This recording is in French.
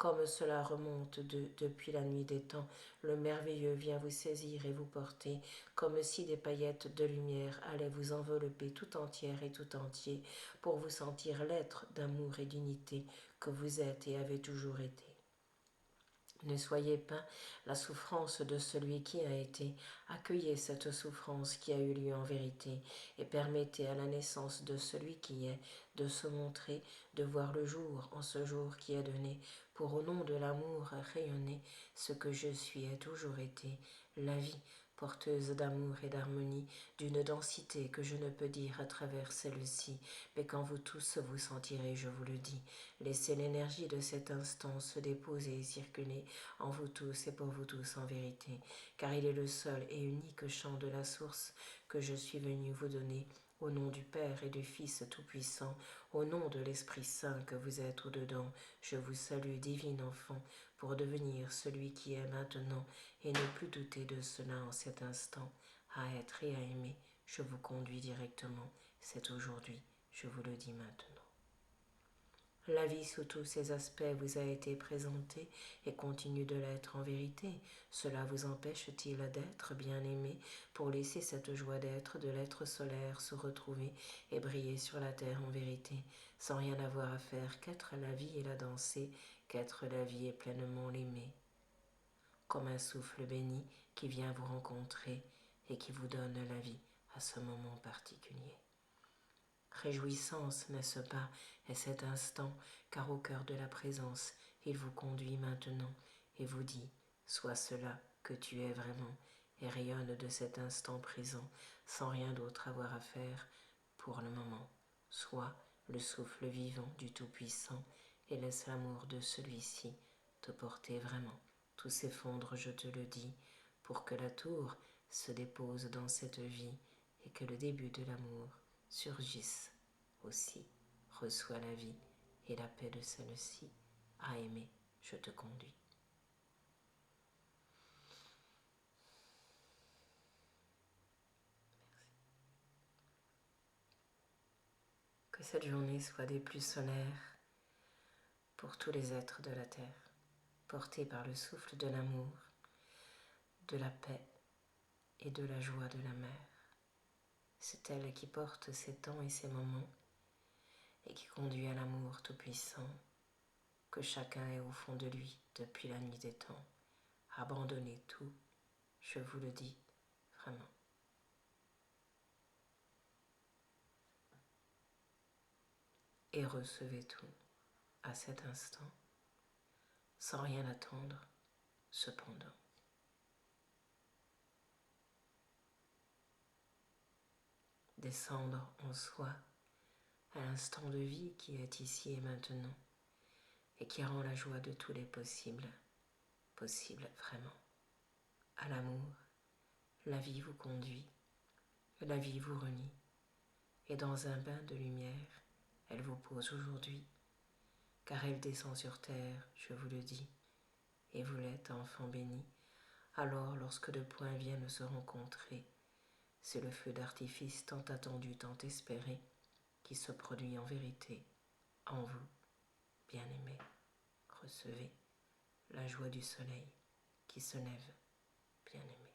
Comme cela remonte depuis la nuit des temps, le merveilleux vient vous saisir et vous porter, comme si des paillettes de lumière allaient vous envelopper tout entière et tout entier, pour vous sentir l'être d'amour et d'unité que vous êtes et avez toujours été. Ne soyez pas la souffrance de celui qui a été, accueillez cette souffrance qui a eu lieu en vérité, et permettez à la naissance de celui qui est de se montrer, de voir le jour en ce jour qui est donné, pour au nom de l'amour rayonner ce que je suis et toujours été, la vie, porteuse d'amour et d'harmonie, d'une densité que je ne peux dire à travers celle-ci, mais quand vous tous vous sentirez, je vous le dis, laissez l'énergie de cet instant se déposer et circuler en vous tous et pour vous tous en vérité, car il est le seul et unique chant de la source que je suis venu vous donner, au nom du Père et du Fils Tout-Puissant, au nom de l'Esprit Saint que vous êtes au-dedans, je vous salue, divin enfant, pour devenir celui qui est maintenant, et ne plus douter de cela en cet instant, à être et à aimer, je vous conduis directement, c'est aujourd'hui, je vous le dis maintenant. La vie sous tous ses aspects vous a été présentée et continue de l'être en vérité. Cela vous empêche-t-il d'être bien-aimé pour laisser cette joie d'être de l'être solaire se retrouver et briller sur la terre en vérité, sans rien avoir à faire qu'être la vie et la danser, qu'être la vie et pleinement l'aimer, comme un souffle béni qui vient vous rencontrer et qui vous donne la vie à ce moment particulier. Réjouissance, n'est-ce pas, est cet instant, car au cœur de la présence, il vous conduit maintenant et vous dit, sois cela que tu es vraiment, et rayonne de cet instant présent, sans rien d'autre avoir à faire pour le moment. Sois le souffle vivant du Tout-Puissant, et laisse l'amour de celui-ci te porter vraiment. Tout s'effondre, je te le dis, pour que la tour se dépose dans cette vie, et que le début de l'amour surgisse aussi. Reçois la vie et la paix de celle-ci. À aimer, je te conduis. Que cette journée soit des plus solaires pour tous les êtres de la terre, portés par le souffle de l'amour, de la paix et de la joie de la mer. C'est elle qui porte ces temps et ces moments et qui conduit à l'amour tout-puissant que chacun est au fond de lui depuis la nuit des temps. Abandonnez tout, je vous le dis vraiment. Et recevez tout à cet instant, sans rien attendre, cependant. Descendre en soi à l'instant de vie qui est ici et maintenant, et qui rend la joie de tous les possibles, possible vraiment. À l'amour, la vie vous conduit, la vie vous renie, et dans un bain de lumière, elle vous pose aujourd'hui, car elle descend sur terre, je vous le dis, et vous l'êtes, enfant béni. Alors, lorsque deux points viennent se rencontrer, c'est le feu d'artifice tant attendu, tant espéré, qui se produit en vérité en vous, bien-aimés. Recevez la joie du soleil qui se lève, bien-aimés.